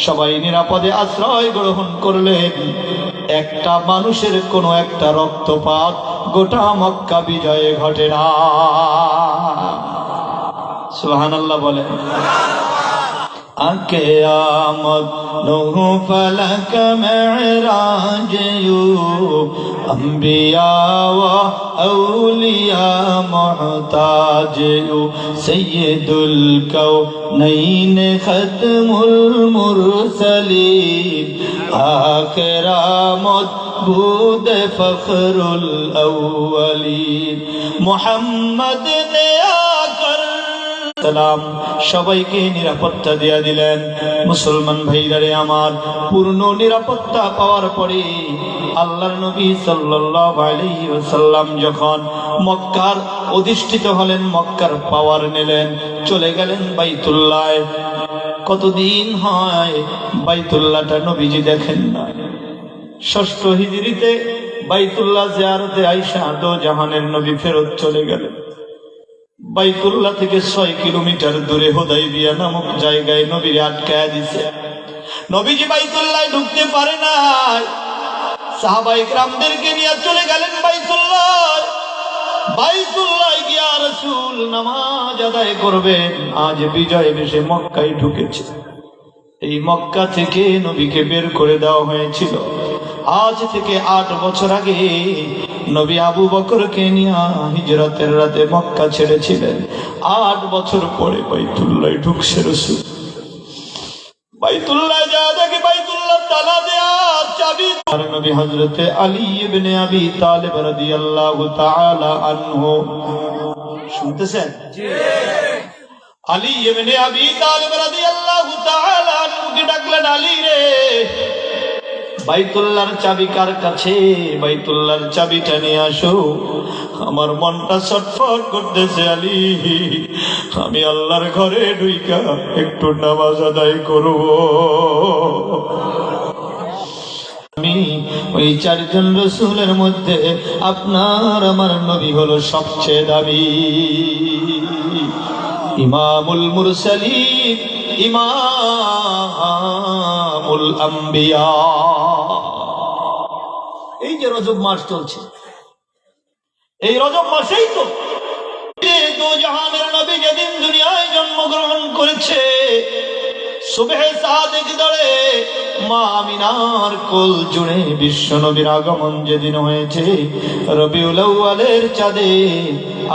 সবাই নিরাপদে আশ্রয় গ্রহণ করলেন। একটা মানুষের কোনো একটা রক্তপাত গোটা মক্কা বিজয়ে ঘটে না। সুবহানাল্লাহ বলেন। কিয়ামত নূহ ফলক মেরাজ अंबिया व औलिया मोहताज सैयदुल कौनैन खत्मुल मुरसलीन आखिरामत बुद फखरुल अव्वलीन मोहम्मद ने आकर সালাম সবাইকে নিরাপত্তা দিয়া দিলেন। মুসলমান ভাইরারে আমার, পূর্ণ নিরাপত্তা পাওয়ার পরে আল্লাহর নবী সাল্লাল্লাহু আলাইহি ওয়াসাল্লাম যখন মক্কার অধিষ্ঠিত হলেন, মক্কার পাওয়ার নিলেন, চলে গেলেন বাইতুল্লাহ। কতদিন হয় বাইতুল্লাহটা নবীজি দেখেন না। ৬ষ্ঠ হিজরিতে বাইতুল্লাহ জিয়ারতে আয়েশা দো জাহানের নবী ফেরত চলে গেলেন। বাইতুল্লাহ থেকে ৬ কিলোমিটার দূরে হুদাইবিয়া নামক জায়গায় নবীর আটকায় দিছে। নবীজি বাইতুল্লাহ ঢুকতে পারে না। সাহাবায়ে কেরামদেরকে নিয়ে চলে গেলেন বাইতুল্লাহ। বাইতুল্লাহ গিয়া রাসূল নামাজ আদায় করবেন। আজ বিজয় বেশে মক্কায় ঢুকেছে। এই মক্কা থেকে নবীকে বের করে দেওয়া হয়েছিল। আজ থেকে ৮ বছর আগে নবী আবু বকরকে নিয়ে হিজরতের রাতে মক্কা ছেড়েছিলেন। ৮ বছর পরে বাইতুল্লাহ ঢুকছে রাসূল। বাইতুল্লাহ যা দেখে বাইতুল্লাহ তালা দেয়া, চাবি আর নবী হযরতে আলী ইবনে আবি তালিব রাদিয়াল্লাহু তাআলা আনহু। শুনতেছেন? জি। আলী ইবনে আবি তালিব রাদিয়াল্লাহু তাআলা আনহুকে ডাকলেন, আলী রে, বাইতুল্লাহর চাবি কার কাছে? বাইতুল্লাহর চাবিটা নিয়ে আসো। আমার মনটা ছটফট করতেছে আলী, আমি আল্লাহর ঘরে ঢুইকা একটু নামাজ আদায় করব। আমি ওই ৪ জন রাসূলের মধ্যে আপনার আমার নবী হলো সবচেয়ে দামি। ইমামুল মুরসালিন, ইমামুল আম্বিয়া। এই যে রজব মাস চলছে, এই রজব মাসেই তো দো জাহানের নবী যেদিন দুনিয়ায় জন্মগ্রহণ করেছে, সুবহে সাদেক দরে মা আমিনার কোল জুড়ে বিশ্ব নবীর আগমন যেদিন হয়েছে, রবিউল আউয়ালের চাঁদে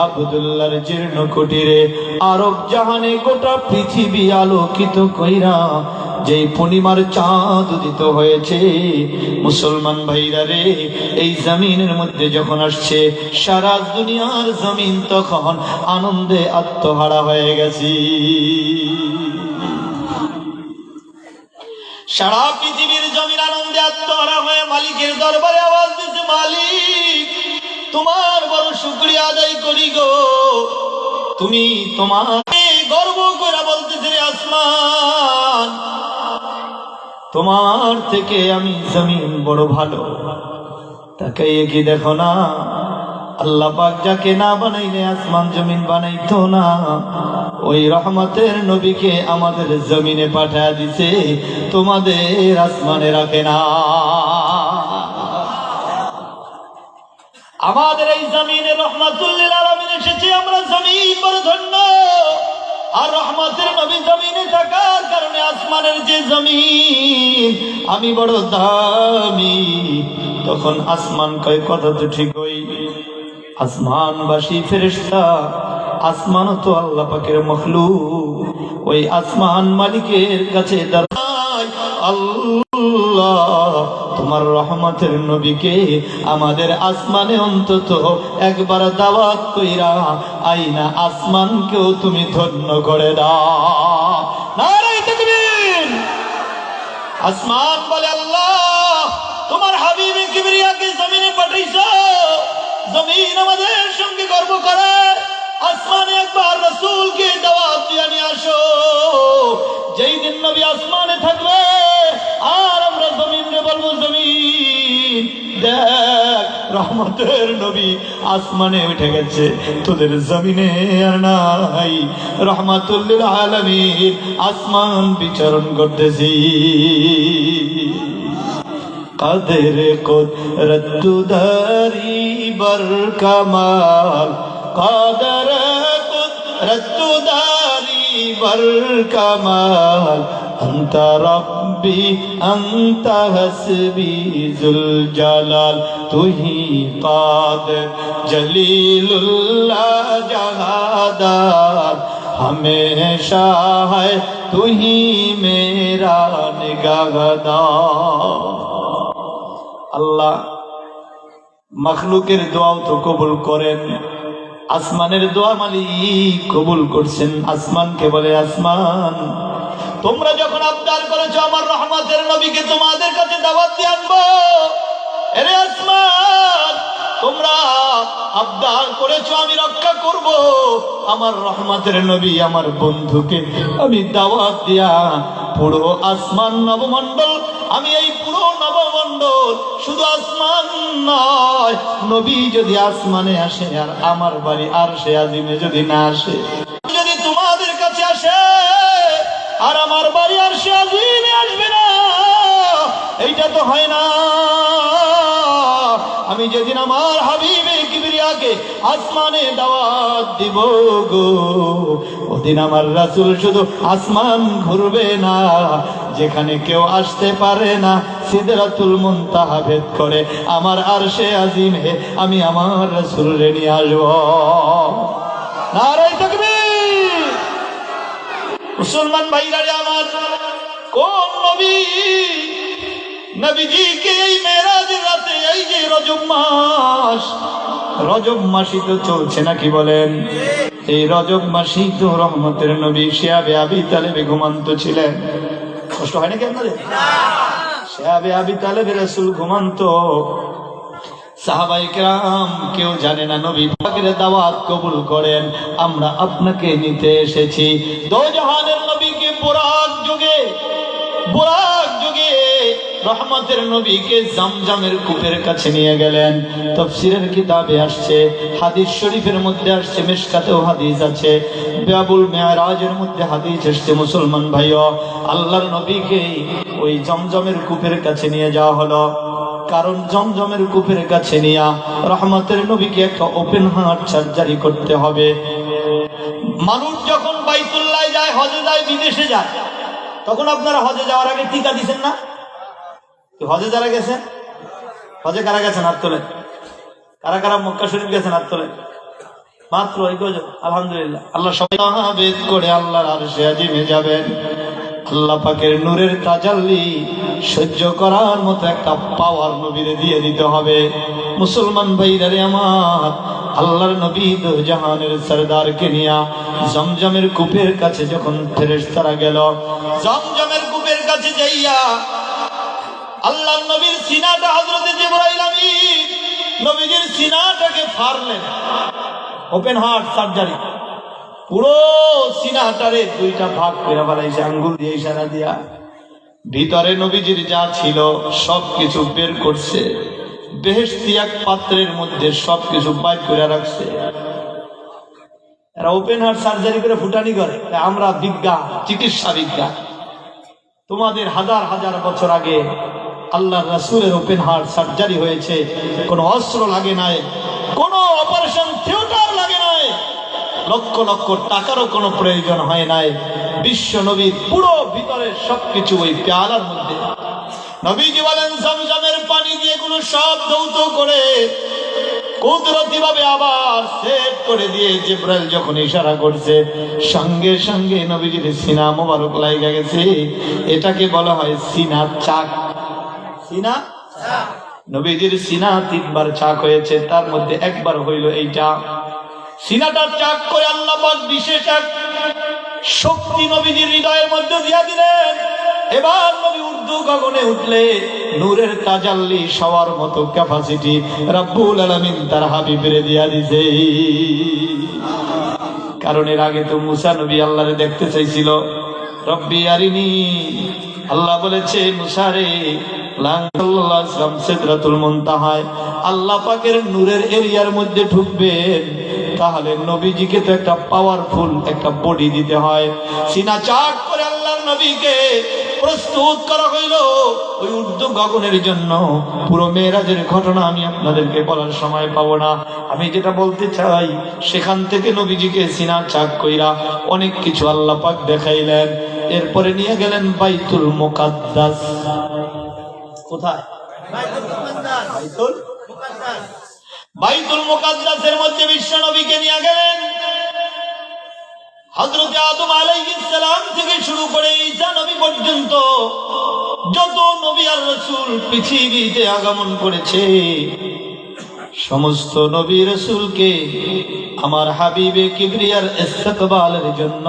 আব্দুল্লাহর জীর্ণ কুটিরে আরব জাহানে গোটা পৃথিবী আলোকিত কইরা যেই পূর্ণিমার চাঁদ উদিত হয়েছে, মুসলমান ভাইরা রে, এই জমিনের মধ্যে যখন আসছে, সারা দুনিয়ার জমিন তখন আনন্দে আত্মহারা হয়ে গেছে। সারা পৃথিবীর জমিন আনন্দে আত্মহারা হয়ে মালিকের দরবারে আওয়াজ দিছে, মালিক তোমার বড় শুকরিয়া আদায় করি গো। তুমি তোমার গর্ব করে বলতেছে, আসমান তোমার থেকে আমি জমিন বড় ভালো। তাকাইয়ে কি দেখো না, আল্লাহ পাক যাকে না বানাইলে আসমান জমিন বানাইতো না, ওই রহমতের নবীকে আমাদের জমিনে পাঠিয়ে দিছে, তোমাদের আসমানে রাখে না। আমাদের এই জমিনে রহমাতুল লিল আলামিন এসেছে, আমরা জমিন বড় ধন্য। আর রহমতের নবী জমিনে থাকার কারণে আসমানের যে জমিন আমি বড় দামি। তখন আসমান কয়, কথা তো ঠিক, ওই আসমানবাসী ফেরেশতা, আসমানও তো আল্লাহ পাকের মখলুক, ওই আসমান মালিকের কাছে দাঁড়ায়, আল্লাহ তোমার রহমতের নবীকে আমাদের আসমানে অন্তত একবার দাওয়াত কইরা আইনা আসমানকেও তুমি ধন্য করে দাও। নারে তাকবীর। আসমান বলে, আল্লাহ তোমার হাবিবে কিবরিয়াকে জমিনে পাঠাইছো, জমিন আমাদের সঙ্গে গর্ব করে, আসমানে একবার রাসূলকে দাওয়াত দিয়ে নিয়ে আসো। যেই দিন নবী আসমানে থাকবে আর আমরা জমিনে বলবো, জমিন দেখ রহমত রহমতের নবী আসমানে উঠে গেছে, তোদের জমিনে আর নাই। রহমাতুল লিল আলামিন আসমান বিচরণ করতেছি। কাদের কুদরত দারি বার কামাল, কাদের কুদরত দারি বার কামাল, আনতা রব্বি আনতা হাসবি জুল জালাল, তুহি কাদের জলিলুল্লাহ জাহাদার, हमेशा है तू ही मेरा निगाहदार। আল্লাহ মখলুকের দোয়াও তো কবুল করেন, আসমানের দোয়া মালিক কবুল করছেন। আসমানকে বলে, আসমান তোমরা যখন আবদার করেছো আমার রহমতের নবীকে তোমাদের কাছে দাওয়াত দিয়ে আনবো, আরে আসমান তোমরা আবদার করেছো আমি রক্ষা করব আমার রহমতের নবী আমার বন্ধুকে আমি দাওয়াত দিয়া পুরো আসমান নবমণ্ডল, আমি এই পুরো নবমণ্ডল শুধু আসমান নয়, নবী যদি আসমানে আসে আর আমার বাড়ি আরশে আজিমে যদি না আসে, যদি তোমাদের কাছে আসে আর আমার বাড়ি আরশে আজিমে আসবে না, এইটা তো হয় না। আমি যেদিন আমার হাবিবে কিবরিয়াকে আসমানে দাওয়াত দিব গো, ওদিন আমার রাসূল শুধু আসমান ঘুরবে না, যেখানে কেউ আসতে পারে না সিদরাতুল মুনতাহা ভেদ করে আমার আরশে আজিমে আমি আমার রাসূলকে নিয়ে আসব। নারে তাকবীর! মুসলমান ভাইরা আমার, কোন নবী নবীজিকে এই মেরাজের রাতে, এই যে রজব মাসই তো চলছে নাকি বলেন, এই রজব মাসই তো রহমতের নবী শিহাবে আবি তালেবে ঘুমান্ত ছিলেন। কষ্ট হয় নাকি আপনাদের? শিহাবে আবি তালেবে রাসূল ঘুমান্ত, সাহাবায়ে কেরাম কেউ জানে না নবী পাকের দাওয়াত কবুল করেন। আমরা আপনাকে নিতে এসেছি। দো জাহানের নবীকে বুরাক যুগে রহমতের নবীকে জামজামের কূপের কাছে নিয়ে গেলেন। তাফসীরের কিতাবে আসছে, হাদিস শরীফের মধ্যে আসছে, মিশকাতেও হাদিস আছে, বাবুল মেরাজের মধ্যে হাদিস আসছে। মুসলমান ভাইও, আল্লাহর নবীকে ওই জমজমের কূপের কাছে নিয়ে যাওয়া হলো, কারণ জমজমের কূপের কাছে নিয়ে রহমতের নবীকে একটা ওপেন হার্ট সার্জারি করতে হবে। মানুষ যখন বাইতুল্লাহ যায়, হজে যায়, বিদেশে যায়, তখন আপনারা হজে যাওয়ার আগে টিকা দিচ্ছেন না? হজে যারা গেছেন, হজে কারা গেছেন হাত তোলেন? কারা কারা মক্কা শরীফ গেছেন হাত তোলেন? মাত্র এই কয়জন? আলহামদুলিল্লাহ। আল্লাহ সবাই বেদ করে আল্লাহর আরশে আজিমে যাবেন। আল্লাহ পাকের নূরের তাজাল্লি সহ্য করার মতো একটা পাওয়ার নবীরে দিয়ে দিতে হবে। মুসলমান ভাইরা রে আমার, আল্লাহর নবী দো জাহানের সরদারকে নিয়া জমজমের কূপের কাছে যখন ফেরেশতারা গেল, জমজমের কূপের কাছে যাইয়া আল্লাহর নবীর সিনাটা হযরতে জিবরাইল আমিন নবীজির সিনাটাকে ফাড়লেন, ওপেন হার্ট সার্জারি, পুরো সিনাটারে দুইটা ভাগ করে ফেলাইছে আঙ্গুল দিয়ে ইশারা দিয়া। ভিতরে নবীজির যা ছিল সবকিছু বের করছে, বেহেশতি এক পাত্রের মধ্যে সবকিছু বাইর করে রাখছে। এরা ওপেন হার্ট সার্জারি করে ফুটানি করে, আমরা বিজ্ঞান, চিকিৎসা বিজ্ঞান। তোমাদের হাজার হাজার বছর আগে আল্লাহর রাসূলের ওপেন হার্ট সার্জারি হয়েছে, কোনো অস্ত্র লাগে নাই, কোনো অপারেশন থিয়েটার লাগে নাই, লক্ষ লক্ষ টাকারও কোনো প্রয়োজন হয় নাই। বিশ্ব নবীর পুরো ভিতরের সবকিছু ওই পেয়ালার মধ্যে। নবীজি বলেন জমজমের পানি দিয়ে এগুলো সব ধৌত করে কুদরতি ভাবে আবার সেট করে দিয়ে জিবরাইল যখন ইশারা করছে, সঙ্গে সঙ্গে নবীজির সিনা মোবারক লাগা গেছে। এটাকে বলা হয় সিনা চাক। সিনা নবীজির সিনা 3 বার চাক হয়েছে, তার মধ্যে একবার হইল এইটা। সিনাটা চাক করে আল্লাহ পাক বিশেষ এক শক্তি নবীজির হৃদয়ের মধ্যে দিয়া দিলেন। এবার নবী উর্দু গগনে উঠলে নূরের তাজাল্লি সবার মতো ক্যাপাসিটি রব্বুল আলামিন তার হাবিবের দিয়া দিছে। কারণ এর আগে তো মুসা নবী আল্লাহরে দেখতে চাইছিল, রব্বি আরিনি, আল্লাহ বলেছে মুসা রে সিদরাতুল মুনতাহায় আল্লাহ পাকের নূরের এরিয়ার মধ্যে ঢুকবেন, তাহলে নবীজিকে তো একটা পাওয়ারফুল একটা বডি দিতে হয়। সিনা চাট করে আল্লাহর নবীকে প্রস্তুত করা হইল ওই ঊর্ধ্ব গগনের জন্য। পুরো মেরাজের ঘটনা আমি আপনাদেরকে বলার সময় পাবো না। আমি যেটা বলতে চাই, সেখান থেকে নবীজিকে সিনা চাক কইরা অনেক কিছু আল্লাহ পাক দেখাইলেন। এরপরে নিয়ে গেলেন বাইতুল মুকাদ্দাস। কোথায়? বাইতুল মুকাদ্দাসের মধ্যে বিশ্ব নবীকে নিয়ে গেলেন। হযরত আদম আলাইহিস সালাম থেকে শুরু করে ঈসা নবী পর্যন্ত যত নবী আর রাসূল পৃথিবীতে আগমন করেছে, সমস্ত নবী রাসূলকে আমার হাবিবে কিবরিয়ার ইস্তেকবালের জন্য,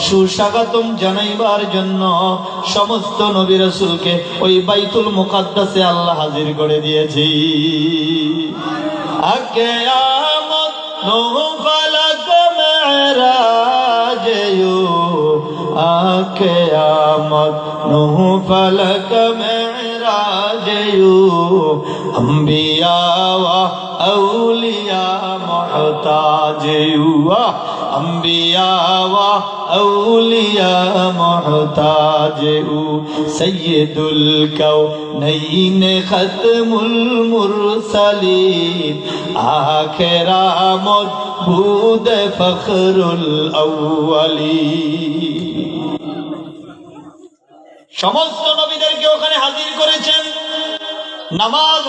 সুস্বাগতম জানাইবার জন্য সমস্ত নবী রাসূলকে ওই বাইতুল মুকাদ্দাসে আল্লাহ হাজির করে দিয়েছে। কিয়ামত নূহ ফালাক মেরাজ কিয়ামত নূহ ফালাক মেরাজ अंबिया व औलिया मोहताज अंबिया व औलिया मोहताज सैयदुल कौनैन खत्मुल मुरसलीन आखिरा मदबूद फखरुल अव्वलीन। সমস্ত নবীদেরকে ওখানে হাজির করেছেন। নামাজ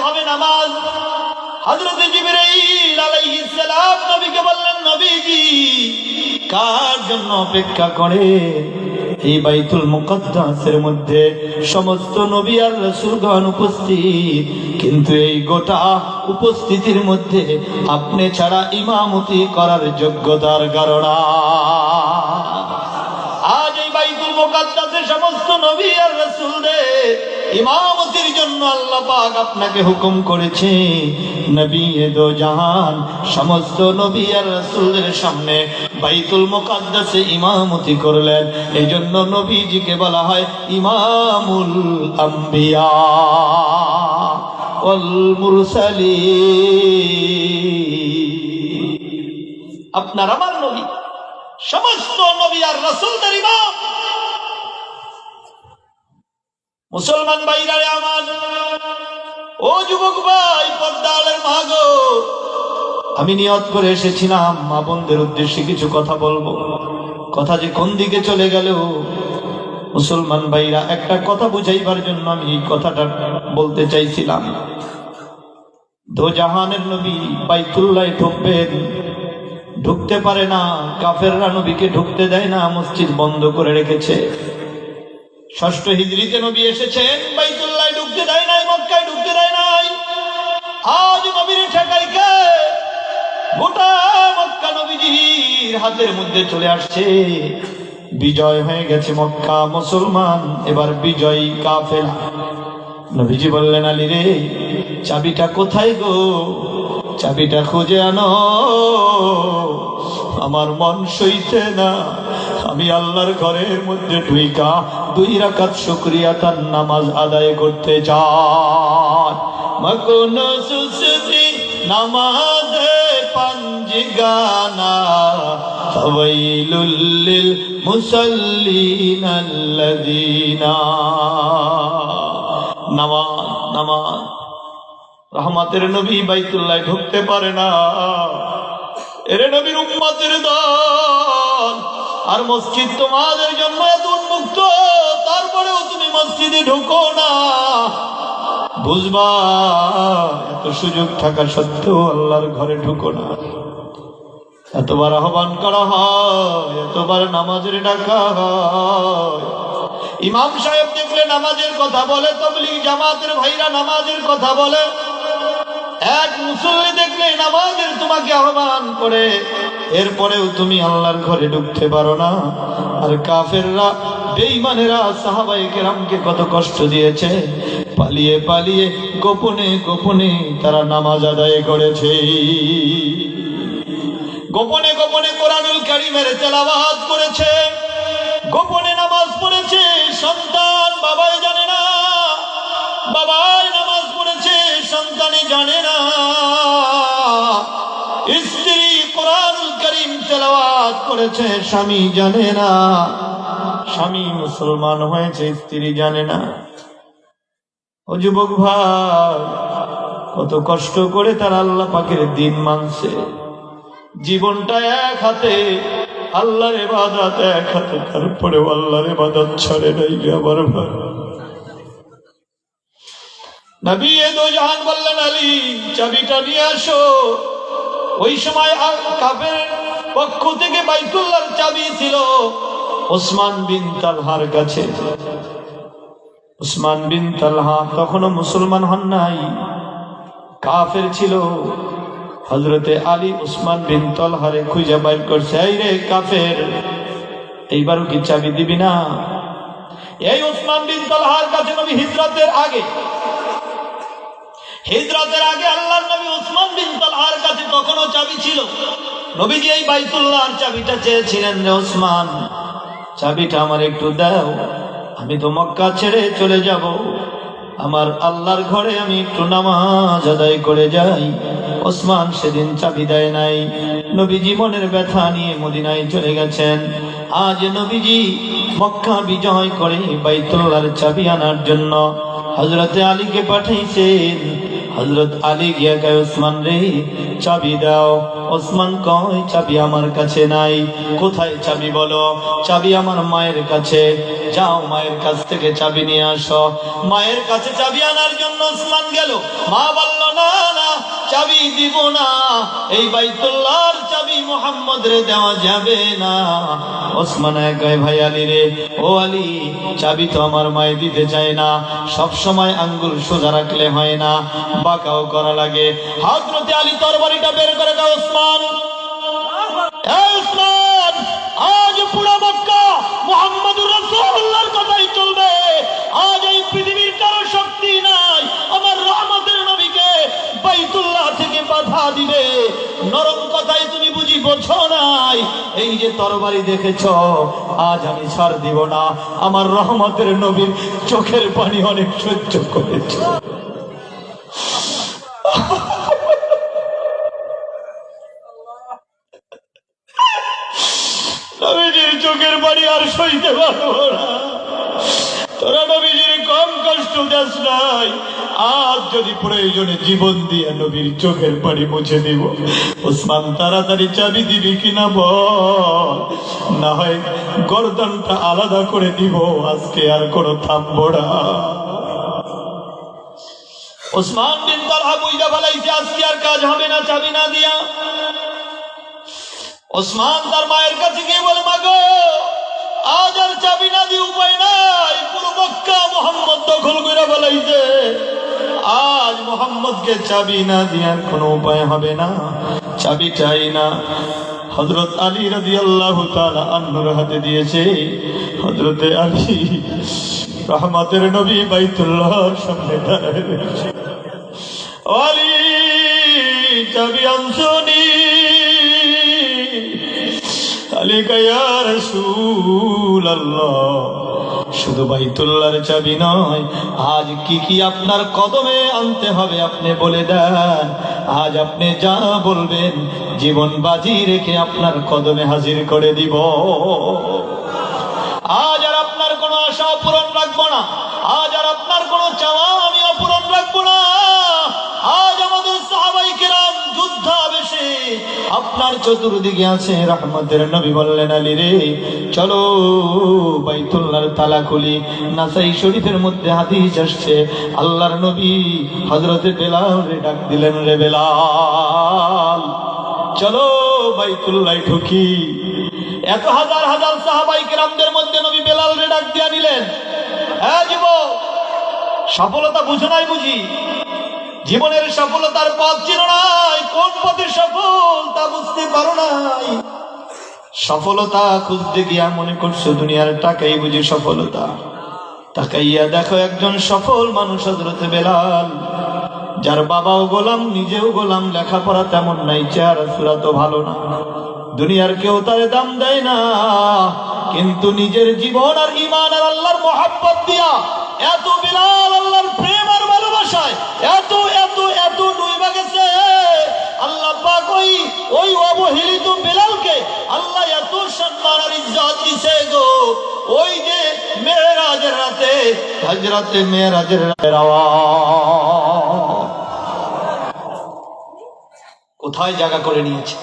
হবে নামাজ। হযরত জিবরাইল আলাইহিস সালাম নবীকে বললেন, নবীজি কার জন্য অপেক্ষা করে? এই বাইতুল মুকাদ্দাসের মধ্যে সমস্ত নবী আর রাসূলগণ উপস্থিত, কিন্তু এই গোটা উপস্থিতির মধ্যে আপনি ছাড়া ইমামতি করার যোগ্যতার কারণে আজ এই বাইতুল মুকাদ্দাসে সমস্ত নবী আর রাসূলদের ইমামতির জন্য আল্লাহ পাক আপনাকে হুকুম করেছে। নবী দো জাহান সমস্ত নবী আর রাসূলদের সামনে বাইতুল মুকাদ্দাসে ইমামতি করলেন। এই জন্য নবীজিকে বলা হয় ইমামুল আম্বিয়া ওয়াল মুরসালিন। আপনার আমার নবী সমস্ত নবী আর রাসূলদের ইমাম। মুসলমান ভাইরা আমার, ও যুবক ভাই, পর্দালের মাগো, আমি নিয়ত করে এসেছিলাম মা বোনদের উদ্দেশ্যে কিছু কথা বলবো। কথা যে কোন দিকে চলে গেল মুসলমান ভাইরা, একটা কথা বুঝাইবার জন্য আমি এই কথাটা বলতে চাইছিলাম। দো জাহানের নবী বাইতুল্লাহ ঢুকবেন, ঢুকতে পারে না। কাফেররা নবীকে ঢুকতে দেয় না, মসজিদ বন্ধ করে রেখেছে। ষষ্ঠ হিজরিতে নবী এসেছেন, বাইতুল্লাহ ঢুকতে দেয় নাই, মক্কায় ঢুকতে দেয় নাই। আজ নবীর ঠেকাই কে? গোটা মক্কা নবীজির হাতের মধ্যে চলে আসছে। বিজয় হয়ে গেছে মক্কা, মুসলমান এবার বিজয়ী কাফেলা। নবীজি বললেন, আলী রে, চাবিটা কোথায় গো? চাবিটা খুঁজে আনো, আমার মন সইতে না। আমি আল্লাহর ঘরের মধ্যে ঢুইকা 2 রাকাত শুকরিয়াতার নামাজ আদায় করতে চাই। মকুন সুসতি নামাজে পাঞ্জিগানা ফাওয়াইলুল লিল মুসাল্লিন আল্লাযিনা। নামাজ রহমতের নবী বাইতুল্লাহ ঢুকতে পারে না। এর নবীর উম্মতের দল, আর মসজিদ তোমাদের জন্য এত উন্মুক্ত, তারপরেও তুমি মসজিদে ঢুকো না। বুঝবা, এত সুযোগ থাকা সত্ত্বেও আল্লাহর ঘরে ঢুকো না। এতবার আহ্বান করা হয়, এতবার নামাজের ডাকা হয়। ইমাম সাহেব দেখলে নামাজের কথা বলে, তাবলীগ জামাতের ভাইরা নামাজের কথা বলে। এক মুসল্লি দেখলে নামাজের তোমাকে আহ্বান করে, এরপরেও তুমি আল্লাহর ঘরে ঢুকতে পারো না। আর কাফেররা, বেঈমানেরা সাহাবায়ে কেরামকে কত কষ্ট দিয়েছে। পালিয়ে পালিয়ে গোপনে গোপনে তারা নামাজ আদায় করেছে। গোপনে গোপনে কোরআনুল কারীমের তেলাওয়াত করেছে, গোপনে নামাজ পড়েছে। সন্তান বাবাই জানে না, করেছে স্বামী জানে না, স্বামী মুসলমান হয়েছে স্ত্রী জানে না। ও যুবক ভাই, কত কষ্ট করে তারা আল্লাহ পাকের দিন মানছে। জীবনটা এক হাতে, আল্লাহর ইবাদত এক হাতে, তারপরেও আল্লাহর ইবাদত ছাড়ে নাই। আবার ভাই নবী দো জাহান বললেন, আলী চাবিটা নিয়ে আসো। ওই সময় কাফের পক্ষ থেকে বাইতুল্লাহর চাবি ছিল ওসমান বিন তালহার কাছে। ওসমান বিন তালহা তখনও মুসলমান হন নাই, কাফের ছিল। হযরতে আলী ওসমান বিন তালহারে খুঁজে বাইর করছে, এই রে কাফের, এইবারও কি চাবি দিবি না? এই ওসমান বিন তালহার কাছে নবী হিজরতের আগে আল্লাহর নবী ওসমান বিন তালহার কাছে তখনও চাবি ছিল। নবীজি এই বাইতুল্লাহর চাবিটা চেয়েছিলেন, রে ওসমান, চাবিটা আমার একটু দাও, আমি তো মক্কা ছেড়ে চলে যাব, আমার আল্লাহর ঘরে আমি একটু নামাজ আদায় করে যাই। ওসমান সেদিন চাবি দেয় নাই। নবীজি মনের ব্যথা নিয়ে মদিনায় চলে গেছেন। আজ নবীজি মক্কা বিজয় করে বাইতুল্লাহর চাবি আনার জন্য হযরতে আলীকে পাঠাইছেন। হযরত আলী গিয়া কয়, ওসমান রে চাবি দাও। ওসমান কয়, চাবি আমার কাছে নাই। কোথায় চাবি বলো? চাবি আমার মায়ের কাছে। যাও মায়ের কাছ থেকে চাবি নিয়ে আসো। মায়ের কাছে চাবি আনার জন্য ওসমান গেল। মা বলল, না না, চাবি দিব না, এই বাইতুল্লাহর চাবি মুহাম্মদ রে দেওয়া যাবে না। ওসমান কয়, ভাই আলী রে, ও আলী, চাবি তো আমার মায়ে দিতে চায় না। সব সময় আঙ্গুল সোজা রাখলে হয় না, বাঁকাও করা লাগে। হযরতে আলী তরবারিটা বের করে কয়, ওসমান, এই ওসমান, আজ পুরো মক্কা মুহাম্মদুর রাসূলুল্লাহর কথাই চলবে। আজ এই পৃথিবীর কারো শক্তি নাই আমার রহমতের নবীকে বাইতুল্লাহ থেকে বাধা দিবে। নরম কথাই তুমি বুঝি বোঝো নাই। এই যে তরবারি দেখেছো, আজ আমি ছাড় দিব না। আমার রহমতের নবীর চোখের পানি অনেক সহ্য করেছে। নবীজির চোখের পানি আর সইতে পারবো না। তোরা নবীজির কম কষ্ট দেস নাই, আজ যদি প্রয়োজনে জীবন দিয়ে নবীর চোখের পানি মুছে দিব। ওসমান, তাড়াতাড়ি চাবি দিবি কিনা বল, না হয় গর্দনটা আলাদা করে দিব। আজকে আর কোনো থামবো না। ওসমান বিন তালহা বুঝা ফেলাইছে আজকে আর কাজ হবে না চাবি না দিয়া। ওসমান তার মায়ের কাছে গিয়ে বলে, মা গো, আজ আর চাবি না দিয়ে উপায় নাই, পুরো মক্কা মুহাম্মদ দখল করে ফেলাইছে। আজ মুহাম্মদকে চাবি না দেওয়ার কোনো উপায় হবে না, চাবি চাই না। হযরত আলী রাদিয়াল্লাহু তাআলা আনহুর হাতে দিয়েছে। হযরতে আলী রহমতের নবী বাইতুল্লাহর সামনে দাঁড়ায় রয়েছে। আলী, চাবি আনছনি? আলী কয়, ইয়া রাসূলুল্লাহ, শুধু বাইতুল্লাহর চাবি নয়, আজ কি কি আপনার কদমে আনতে হবে আপনি বলে দেন। আজ আপনি যা বলবেন জীবন বাজি রেখে আপনার কদমে হাজির করে দিব। আজ আর আপনার কোনো আশা পূরণ রাখবো না, আজ আর আপনার কোনো চাওয়া আমি অপূরণ রাখবো না। আজ আমাদের সাহাবায়ে কেরাম যুদ্ধাবেশে আপনার চতুর্দিকে আছে। রহমতের নবী বললেন, আলী রে, চলো বাইতুল্লাহর তালা খুলি। নাসাই শরীফের মধ্যে হাদিস আসছে, আল্লাহর নবী হযরতে বেলাল রে ডাক দিলেন, রে বেলাল, চলো বাইতুল্লাহ ঢুকি। এত হাজার হাজার সাহাবায়ে কেরামদের মধ্যে নবী বেলাল রে ডাক দিয়া নিলেন। হ্যাঁ যুবক, সফলতা বুঝো নাই বুঝি? জীবনের সফলতার পথ চিনো নাই, কোন পথে সফল তা বুঝতে পারো নাই। সফলতা খুঁজতে গিয়া মনে করছো দুনিয়ার টাকাই বুঝি সফলতা। তাকাইয়া দেখো একজন সফল মানুষ হযরতে বেলাল, যার বাবাও গোলাম, নিজেও গোলাম, লেখাপড়া তেমন নাই, চেহারা সুরাত ভালো না, দুনিয়ার কেউ তার দাম দেয় না, কিন্তু নিজের জীবন আর ঈমান আর আল্লাহর মহব্বত দিয়া এত বেলাল আল্লাহর প্রেম আর ভালোবাসায় এত এত এত ডুইবা গেছে। আল্লাহ পাক ওই অবহেলিত বেলালকে আল্লাহ এত হযরতে মেরাজের আওয়াজ কোথায় জায়গা করে নিয়েছে?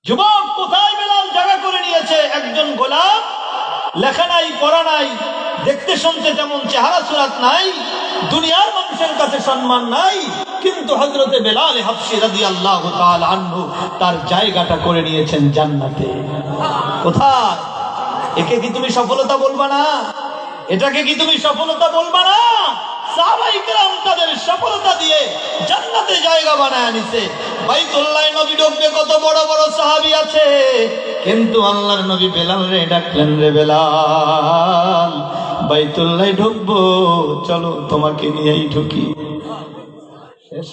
যুবক, কোথায় বেলাল জায়গা করে নিয়েছে? একজন গোলাম, লেখা নাই, পড়া নাই, দেখতে শুনতে তেমন চেহারা সুরাত নাই, দুনিয়ার মানুষের কাছে সম্মান নাই, কিন্তু হযরতে বেলাল হাবশী রাদিয়াল্লাহু তাআলা আনহু তার জায়গাটা করে নিয়েছেন জান্নাতে। কোথায়? একে কি তুমি সফলতা বলবা না? এটাকে কি তুমি সফলতা বলবা না? সাহাবায়ে কেরাম তাদের সফলতা দিয়ে জান্নাতে জায়গা বানায় নিছে। বাইতুল্লাহ নবী ঢুকবে, কত বড় বড় সাহাবী আছে, কিন্তু আল্লাহর নবী বেলাল রে ডাকলেন, রে বেলাল বাইতুল্লাহ ঢুকবো, চলো তোমাকে নিয়েই ঢুকি। শেষ?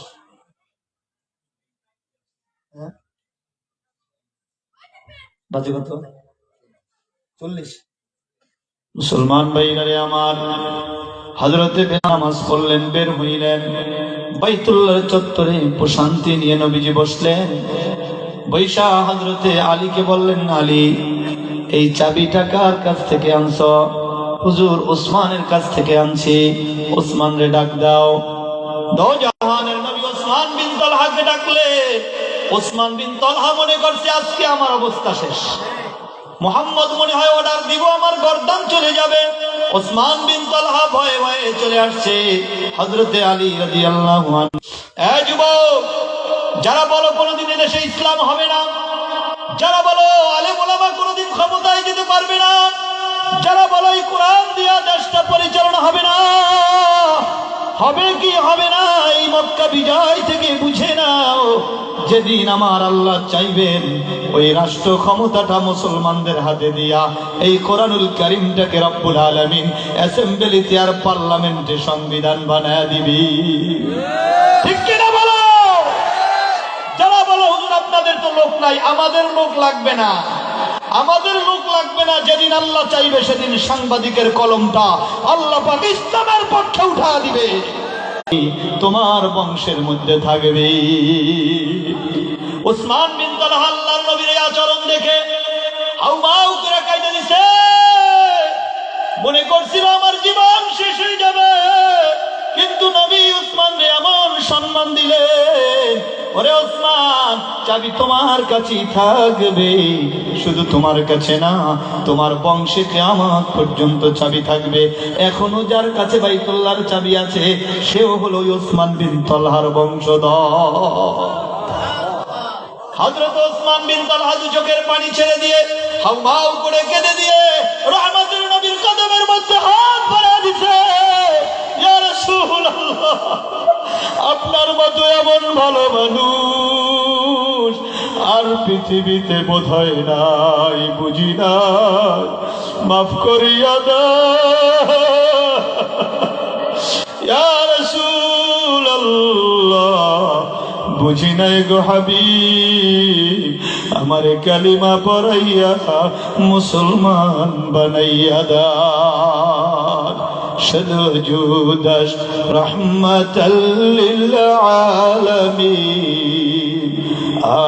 বাজে কত? 40। মুসলমান ভাইরা রে আমার, হযরতে বেলাল নামাজ পড়লেন, বের হইলেন, বাইতুল্লাহর চত্বরে প্রশান্তি নিয়ে নবীজি বসলেন। বৈশা হযরতে আলীকে বললেন, আলী এই চাবিটা কার কাছ থেকে আনছো? হুজুর ওসমানের কাছ থেকে আনছি। ওসমান রে ডাক দাও। দো জাহানের নবী ওসমান বিন তালহাকে ডাকলে। ওসমান বিন তালহা মনে করছে আজকে আমার অবস্থা শেষ, মুহাম্মদ মনে হয় অর্ডার দিব, আমার গর্দান চলে যাবে। ওসমান বিন তালহা ভয়ে ভয়ে চলে আসছে হযরতে আলী রাদিয়াল্লাহু আনহু। এ যুবক, যারা বলো কোনদিন দেশে ইসলাম হবে না, যারা বলো আলেম ওলামা কোনদিন ক্ষমতায় যেতে পারবে না, যারা বলো এই কোরআন দিয়া দেশটা পরিচালনা হবে না, হবে কি হবে না এই মক্কা বিজয় থেকে বুঝে নাও, যেদিন আমার আল্লাহ চাইবেন ওই রাষ্ট্র ক্ষমতাটা মুসলমানদের হাতে দিয়া এই কোরআনুল কারীমটাকে রব্বুল আলামিন অ্যাসেম্বলিতে আর পার্লামেন্টে সংবিধান বানায় দিবি। ঠিক কিনা বলো? যারা বলো হুজুর আপনাদের তো লোক নাই, আমাদের লোক লাগবে না, আমাদের লোক লাগবে না, যেদিন আল্লাহ চাইবে সেদিন সাংবাদিকের কলমটা আল্লাহ পাক ইসলামের পক্ষে উঠা দিবে, তোমার বংশের মধ্যে থাকবে। ওসমান বিন তালহা আল্লাহর নবীর আচরণ দেখে হাউমাউ করে কাঁদে দিছে। মনে করছিল আমার জীবন শেষ হয়ে যাবে, কিন্তু নবী ওসমান রে এমন সম্মান দিলেন, ওরে ওসমান চাবি তোমার কাছেই থাকবে, শুধু তোমার কাছে না, তোমার বংশে কিয়ামত পর্যন্ত চাবি থাকবে। এখনো যার কাছে বাইতুল্লাহর চাবি আছে সেও হলো ওসমান বিন তালহার বংশধর। হযরত ওসমান বিন তালহা দু চোখের পানি ছেড়ে দিয়ে হাউমাউ করে কেঁদে দিয়ে রহমতুল নবীর কদমের মধ্যে হাত বাড়িয়ে দিছে। ইয়া রাসূলুল্লাহ, আপনার মতো এমন ভালো মানুষ আর পৃথিবীতে বোধহয় নাই, বুঝি না, মাফ করিয়া দাও ইয়া রাসূলুল্লাহ, বুঝি নাই গো হাবিব, আমারে কালিমা পড়াইয়া মুসলমান বানাইয়া দাও। সদজুদাস রহমাতাল লিল আলামিন,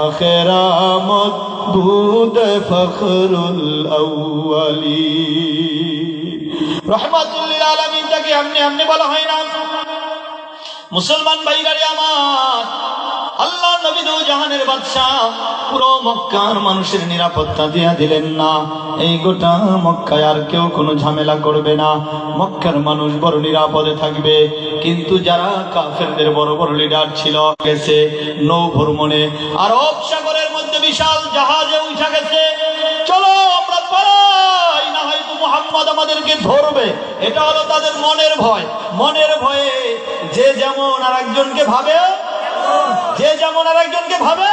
আখিরামত বুদ ফখরুল আউয়ালিন। রহমাতুল লিল আলামিন তাকে এমনি বলা হয় না। মুসলমান ভাইরা আমার, আল্লাহ নবী দু জাহানের বাদশা পুরো মক্কার মানুষের নিরাপত্তা দিয়া দিলেন না। এই গোটা মক্কায় আর কেউ কোনো ঝামেলা করবে না, মক্কার মানুষ বড় নিরাপদে থাকবে। কিন্তু যারা কাফেরদের বড় বড় লিডার ছিল গেছে নৌ ভ্রমণে, আরব সাগরের মধ্যে বিশাল জাহাজে উঠা গেছে, চলো আমরা পালাই, না হয়তো মুহাম্মদ আমাদেরকে ধরবে। এটা হলো তাদের মনের ভয়। মনের ভয়ে যে যেমন আর একজনকে ভাবে, যে যেমন আর একজনকে ভাবে,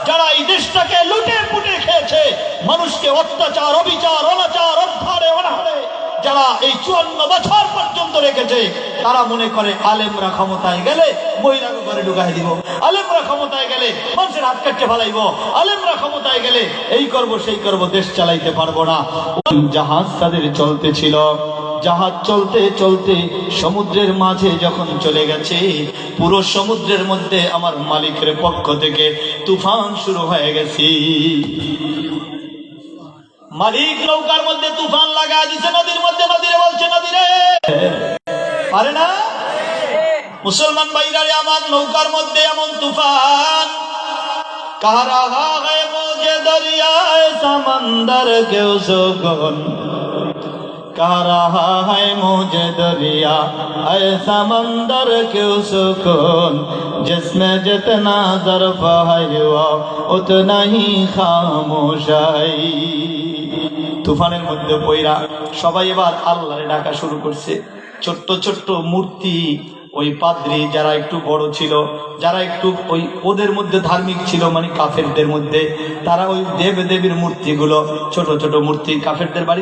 যারা এই দেশটাকে লুটে পুটে খেয়েছে, মানুষকে অত্যাচার, অবিচার, অনাচার, অত্যাচারে, অনাহারে যারা এই 54 বছর পর্যন্ত রেখেছে, তারা মনে করে আলেমরা ক্ষমতায় গেলে মহিলাকে ঘরে ঢুকাই দিব, আলেমরা ক্ষমতায় গেলে মানুষের হাত কাটতে ফেলাইব, আলেমরা ক্ষমতায় গেলে এই করব সেই করব, দেশ চালাইতে পারবো না। জাহাজ তাদের চলতে ছিল, জাহাজ চলতে চলতে সমুদ্রের মাঝে যখন চলে গেছে, পুরো সমুদ্রের মধ্যে আমার মালিকের পক্ষ থেকে তুফান শুরু হয়ে গেছে। মালিক নৌকার মধ্যে তুফান লাগায় দিচ্ছে নদীর মধ্যে, নদীরে বলছে নদীরে পারে না। মুসলমান ভাইরা আমার, নৌকার মধ্যে এমন তুফান, कह रहा है मुझे दरियाए समंदर क्यों सुकून, कह रहा है मुझे दरिया ऐ समंदर क्यों सुकून, जिसमें जितना ज़र्फ़ है वो उतना ही खामोशाई। তুফানের মধ্যে পইরা সবাই এবার আল্লাহরে ডাকা শুরু করছে। ছোট্ট ছোট্ট মূর্তি, ওই পাদ্রী যারা একটু বড় ছিল, যারা একটু ওই ওদের মধ্যে ধার্মিক ছিল, মানে কাফেরদের মধ্যে, তারা ওই দেব দেবীর মূর্তিগুলো, ছোট ছোট মূর্তি কাফেরদের বাড়ি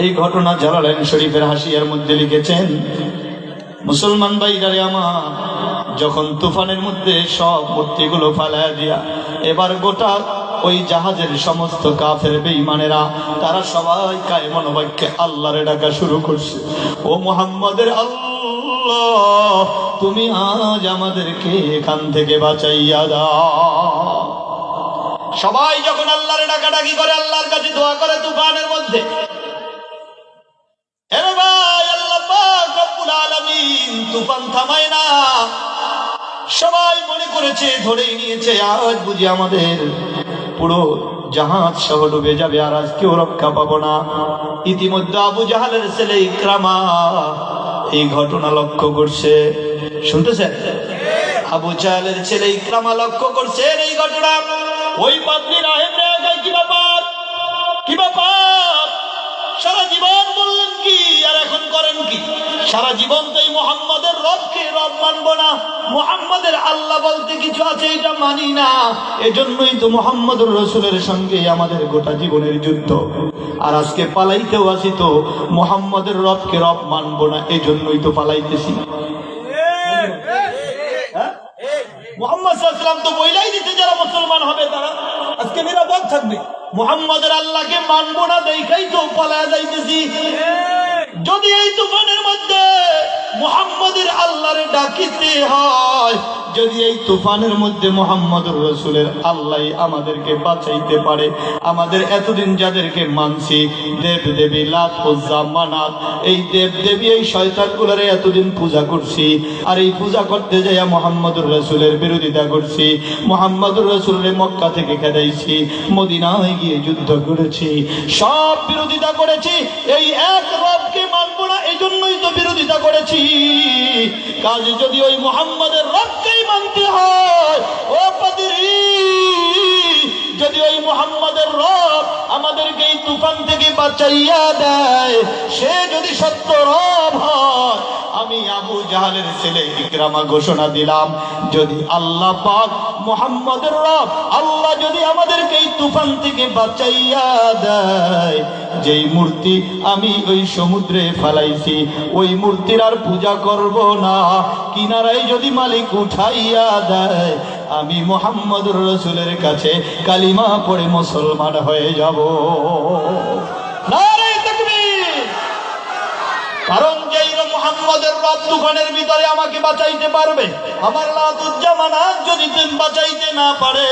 এই ঘটনা জালালাইন শরীফের হাসিয়ার মধ্যে লিখেছেন। মুসলমান ভাইরারে আমার, যখন তুফানের মধ্যে সব মূর্তিগুলো ফালায়া দিয়া এবার গোটা ওই জাহাজের সমস্ত কাফের বেঈমানেরা তারা সবাই কায়মন বাক্যে আল্লাহরে ডাকা শুরু করছে। ও মুহাম্মদের আল্লাহ, তুমি আজ আমাদেরকে এখান থেকে বাঁচাইয়া দাও। সবাই যখন আল্লাহরে ডাকাডাকি করে, আল্লাহর কাছে দোয়া করে তুফানের মধ্যে, এরে ভাই আল্লাহ পাক রব্বুল আলামিন তুফান থামায় না। সবাই মনে করেছে, ধরেই নিয়েছে আজ বুঝি আমাদের পুরো জাহাজ সহ ডুবে যাবে, আর আজ কেউ রক্ষা পাবো না। ইতিমধ্যে আবু জাহালের ছেলে ইকরামা এই ঘটনা লক্ষ্য করছে। শুনতেছেন? আবু জাহালের ছেলে ইকরামা লক্ষ্য করছেন এই ঘটনা। ওই পাদ্রী রাহেবরা একাই, কি ব্যাপার, কি ব্যাপার, সারা জীবন বললেন কি আর এখন করেন কি? সারা জীবন তো এই মুহাম্মাদের রবকে রব মানবো না, মুহাম্মাদের আল্লাহ বলতে কিছু আছে এটা মানি না, এজন্যই তো মুহাম্মদুর রাসূলের সঙ্গে আমাদের গোটা জীবনের যুদ্ধ। আর আজকে পালাইতেও আছি তো মুহাম্মাদের রবকে রব মানবো না, এজন্যই তো পালাইতেছি। মুহাম্মদ সাল্লাল্লাহু আলাইহি ওয়াসাল্লাম তো বইলাই দিতে যারা মুসলমান হবে তারা আজকে নিরাপদ থাকবে। মুহাম্মাদের আল্লাহকে মানবো না দেখাই তো পালায়া যাইতেছি। যদি এই তুফানের মধ্যে মুহাম্মাদের আল্লাহরে ডাকিতে হয়, যদি এই তুফানের মধ্যে মুহাম্মদুর রাসূলের আল্লাহ আমাদেরকে বাঁচাইতে পারে, আমাদের এতদিন যাদেরকে মানছি দেব দেবী লাত উজ্জা মানাত, এই দেব দেবী এই শয়তানগুলোরে এতদিন পূজা করছি, আর এই পূজা করতে যাইয়া মুহাম্মদুর রাসূলের বিরোধিতা করছি, মুহাম্মদুর রাসূলের মক্কা থেকে খেদাইছি, মদিনায় গিয়ে যুদ্ধ করেছি, সব বিরোধিতা করেছি, এই এক রবকে মানবো না, এই জন্যই তো বিরোধিতা করেছি। কাজে যদি ওই মুহাম্মদের রবকেই মানতে হয়, ও পাদ্রী, যদি ওই মুহাম্মদের রব আমাদেরকে এই তুফান থেকে বাঁচাইয়া দেয়, সে যদি সত্য রব হয়, আমি আবু জাহালের ছেলে ইকরামা ঘোষণা দিলাম, যদি আল্লাহ পাক মুহাম্মদের রব আল্লাহ যদি আমাদেরকে এই তুফান থেকে বাঁচাইয়া দেয়, যেই মূর্তি আমি ওই সমুদ্রে ফেলাইছি ওই মূর্তির আর পূজা করব না, কিনারায় যদি মালিক উঠাইয়া দেয়, আমি মুহাম্মদুর রাসূলের কাছে কালিমা পড়ে মুসলমান হয়ে যাব। নারে তাকবীর! কারণ যেই মুহাম্মদের রব তুফানের ভিতরে আমাকে বাঁচাইতে পারবে, আমার লাতুজ্জামানাত যদি বাঁচাইতে না পারে,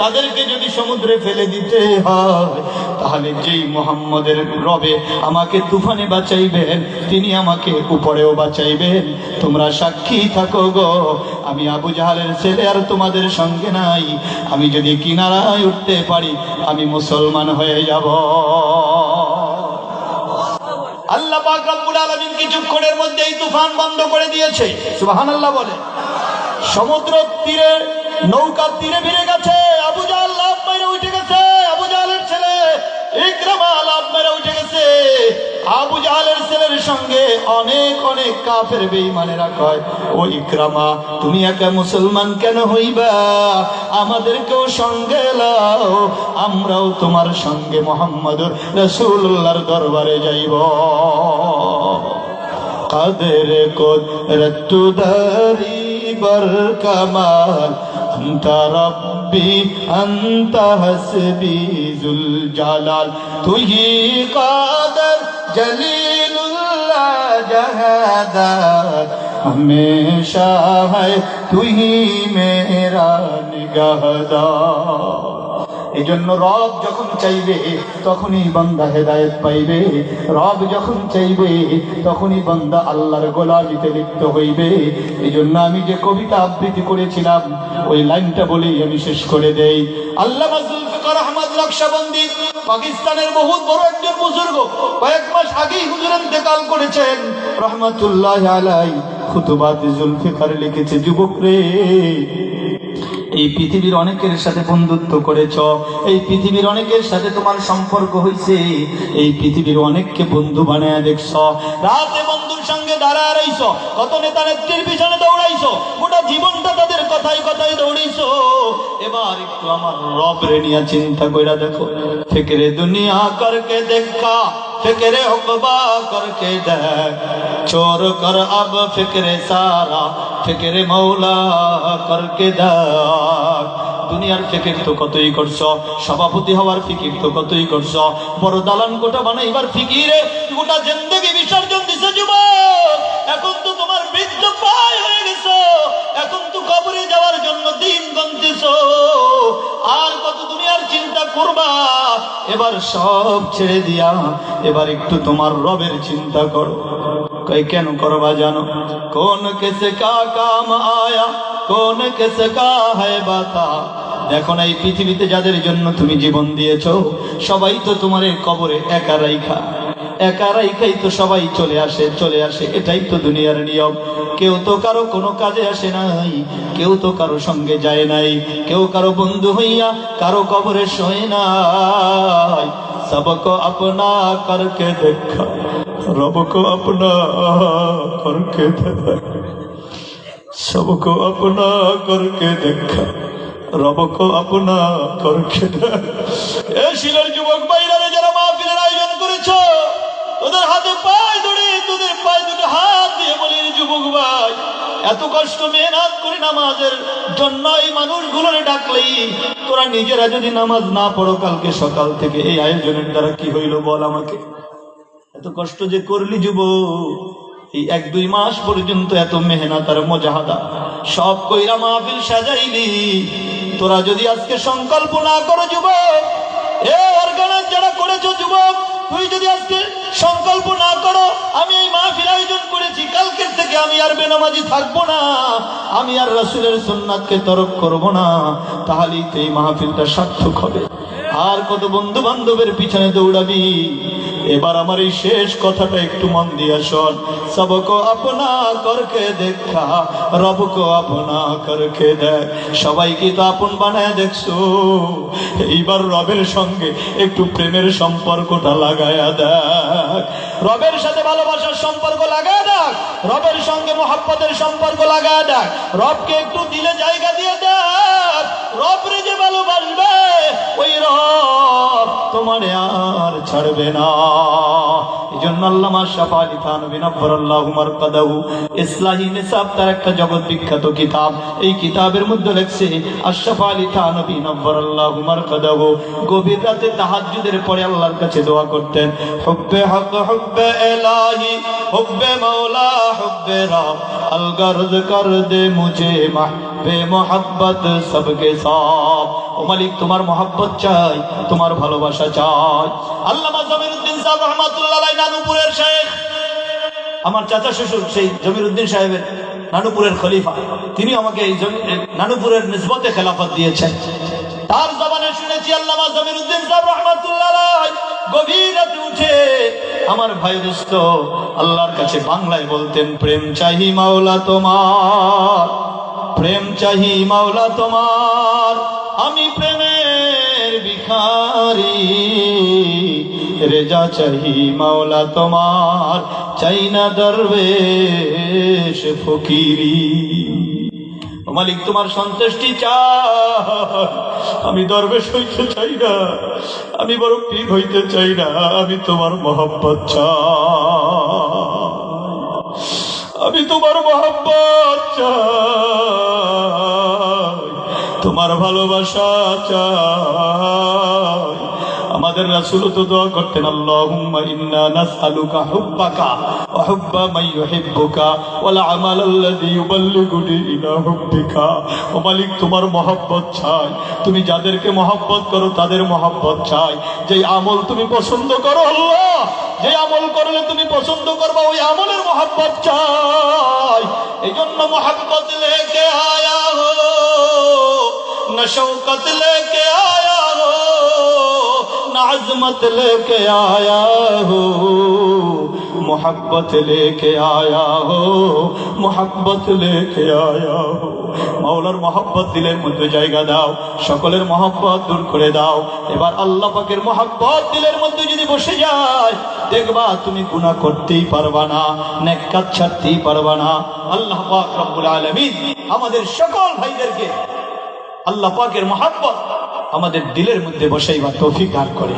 তাদেরকে যদি সমুদ্রে ফেলে দিতে হয়, তাহলে যেই মুহাম্মদের রবে আমাকে তুফানে বাঁচাইবেন, তিনি আমাকে উপরেও বাঁচাইবেন। তোমরা সাক্ষী থাকো গো, আমি আবু জাহালের ছেলে আর তোমাদের সঙ্গে নাই, আমি যদি কিনারায় উঠতে পারি আমি মুসলমান হয়ে যাব। আল্লাহ পাক রব্বুল আলামিন কিছুক্ষণের মধ্যেই তুফান বন্ধ করে দিয়েছে। সুবহানাল্লাহ বলে। সমুদ্র তীরে নৌকা তীরে ভিড়ে গেছে, আবু জাহাল লাফ মেরে উঠে গেছে, আবু জাহালের ছেলে ইকরামা লাফ মেরে উঠে গেছে। আবু জাহালের ছেলের সঙ্গে অনেক অনেক কাফের বেঈমানেরা কয়, ও ইকরামা, তুমি একা মুসলমান কেন হইবা? আমাদেরকেও সঙ্গে লাও, আমরাও তোমার সঙ্গে মুহাম্মদুর রাসূলুল্লাহর দরবারে যাইব। কাদের কুদরত দারি बर कमाल अंता रब्बी अंता हसबी जुल जलाल, तू ही कादर जलीलुल्लाह जहादार, हमेशा है तू ही मेरा निगहदार। এই জন্য রব যখন চাইবে তখনই বান্দা হেদায়েত পাইবে, রব যখন চাইবে তখনই বান্দা আল্লাহর গোলামিতে লিপ্ত হইবে। এই জন্য আমি যে কবিতা আবৃত্তি করেছিলাম ওই লাইনটা বলেই আমি শেষ করে দেই। আল্লামা জুলফিকার আহমদ নকশবন্দি পাকিস্তানের বহুত বড় একজন বুজুর্গ, কয়েক মাস আগেই হুজুর ইন্তেকাল করেছেন রহমাতুল্লাহ আলাইহি। খুতুবাত জুলফিকার লিখেছে, যুবক রে, এই পৃথিবীর অনেকের সাথে বন্ধুত্ব করেছ, এই পৃথিবীর অনেকের সাথে তোমার সম্পর্ক হয়েছে, এই পৃথিবীর অনেককে বন্ধু বানায় দেখছ, রাতে বন্ধুর সঙ্গে দাঁড়া রইছ, কত নেতা নেত্রীর পিছনে দৌড়াইছো, গোটা জীবনটা তাদের কথাই কথাই দৌড়াইছো। এবার একটু আমার রবরে নিয়ে চিন্তা কইরা দেখো। ফিকরে দুনিয়া করকে দেখা, फिक्र उक़बा करके देख, चोर कर अब फिक्र सारा, फिक्र मौला करके देख। দুনিয়ার ফিকির তো কতই করছো, সভাপতি হওয়ার ফিকির তো কতই করছো, বড় দালান কোটা বানাইবার ফিকিরে গোটা জিন্দেগি বিসর্জন দিছো যুবক। এখন তো তোমার বৃদ্ধ প্রায় হয়ে গেছো, এখন তো কবরে যাওয়ার জন্য দিন গুনতেছো। আর কত দুনিয়ার চিন্তা করবা? এবার সব ছেড়ে দিয়া এবার একটু তোমার রবের চিন্তা করো। কই কেন করবা জানো? কোন কিসে কা কাম আয়া, কোন কিসে কা है বাতা। দেখো না, এই পৃথিবীতে যাদের জন্য তুমি জীবন দিয়েছো সবাই তো তোমার কবরে একা রাইখা, একা রাইখাই তো সবাই চলে আসে। এটাই তো দুনিয়ার নিয়ম। কেউ তো কারো কোনো কাজে আসে নাই, কেউ তো কারো সঙ্গে যায় নাই, কেউ কারো বন্ধু হইয়া কারো কবরে শোয় নাই। सबको अपना करके देखा, रब को अपना करके देखा, सबको अपना करके देखा, रब को अपना करके देखा। ए শিলের যুবক ভাইরা, যারা মাহফিলের আয়োজন করেছো, তোদের হাতে পায়ে ধরে, তোদের পায়ে দুটো হাত দিয়ে বলি, যুবক ভাই, এত কষ্ট মেহনত করে নামাজের জন্য এই মানুষগুলোরে ডাকলেই তোরা নিজেরা যদি নামাজ না পড়ো কালকে সকাল থেকে, এই আয়োজনের দ্বারা কি হইল বল আমাকে? এত কষ্ট যে করলি যুবক, এই 1-2 মাস পর্যন্ত এত মেহনত আর মুজাহাদা সব কইরা মাহফিল সাজাইলি, তোরা যদি আজকে সংকল্প না করো যুবক, এ অর্গানাইজ যারা করেছো যুবক, তুই যদি আজকে সংকল্প না করো, আমি এই মাহফিল আয়োজন করেছি, কালকের থেকে আমি আর বেনামাজি থাকবো না, আমি আর রাসূলের সুন্নাতকে তরক করব না, তাহলেই তো এই মাহফিলটা সার্থক হবে। আর কত বন্ধু বান্ধবের পিছনে দৌড়াবি? এবার আমার এই শেষ কথাটা একটু মন দিয়ে শোন। সবকো আপনা করকে দেখা, রবকো আপনা করকে দেখ। সবাইকে তো আপন বানায় দেখছো, এইবার রবের সঙ্গে একটু প্রেমের সম্পর্কটা লাগায়া দেখ, রবের সাথে ভালোবাসার সম্পর্ক লাগায় দেখ, রবের সঙ্গে মোহাব্বতের সম্পর্ক লাগায় দেখ, রবকে একটু দিলে জায়গা দিয়ে দেখ। রবরে যে ভালোবাসবে ওই রব তোমারে আর ছাড়বে না। এই জন্য আল্লামা শাফা আলী থানভী নব্বরাল্লাহু মারকাদাহু ইসলাহি নিসাব তার একটা জগৎ বিখ্যাত কিতাব, এই কিতাবের মধ্যে লেখছে আশরাফ আলী থানভী নব্বরাল্লাহু মারকাদাহু গভীর রাতে তাহাজ্জুদের পরে আল্লাহর কাছে দোয়া করতেন, হুব্বে হক হুব্বে ইলাহি হুব্বে মাওলা হুব্বে রাব আল গর্দ কর দে মুঝে মাহবে মোহাব্বত সবকে সাথ। ও মালিক, তোমার মোহাব্বত চাই, তোমার ভালোবাসা চাই। আল্লামা জমিরুদ্দিন সাহেব রহমাতুল্লাহ আলাইহি নানুপুরের শেখ, আমার চাচা শ্বশুর সেই জমিরুদ্দিন সাহেবের নানুপুরের খলিফা, তিনি আমাকে এই নানুপুরের নিসবতে খেলাফত দিয়েছেন। তার জবানে শুনেছি আল্লামা জমিরুদ্দিন সাহেব রহমাতুল্লাহ আলাইহি গভীর রাতে উঠে আমার ভাই দোস্ত আল্লাহর কাছে বাংলায় বলতেন, প্রেম চাহি মাওলা তোমার, প্রেম চাহি মাওলা তোমার, আমি প্রেমের ভিখারি, রেজা চাহি মাওলা তোমার, চাই না দরবেশ ফকিরি। মালিক, তোমার সন্তুষ্টি চাই, আমি দরবেশ হইতে চাই না, আমি বড় পীর হইতে চাই না, আমি তোমার মহব্বত চাই, আমি তোমার মহব্বত চাই, তোমার ভালোবাসা চাই। আমাদের রাসূল তো দোয়া করতেন, আল্লাহুম্মা ইন্না নাসআলুকা হুব্বাকা ওয়া হুব্বা মান ইউহিব্বুকা ওয়াল আমালাল্লাযী ইউবাল্লিগুনি ইলা হুব্বিকা। ও মালিক, তোমার মহব্বত চাই, তুমি যাদেরকে মহব্বত করো তাদের মহব্বত চাই। যে আমল তুমি পছন্দ করো আল্লাহ, যে আমল করলে তুমি পছন্দ করবা ওই আমলের মহব্বত চাই। এই জন্য মহব্বত লেকে আয়া হো, না শৌকত লেকে আয়া হো, না আজমত লেকে আয়া হো, मोहब्बत लेके आया हो, मोहब्बत लेके आया हो। মাওলার মহব্বত দিলের মধ্যে জায়গা দাও, সকলের মহব্বত দূর করে দাও। এবার আল্লাহ পাকের মহব্বত দিলের মধ্যে যদি বসে যায়, দেখবা তুমি গুনাহ করতেই পারবা না, নেক কাজ ছাড়তেই পারবা না। আল্লাহ পাক রব্বুল আলামিন আমাদের সকল ভাইদেরকে আল্লাহ পাকের মহব্বত আমাদের দিলের মধ্যে বসাইবার তৌফিক দান করে।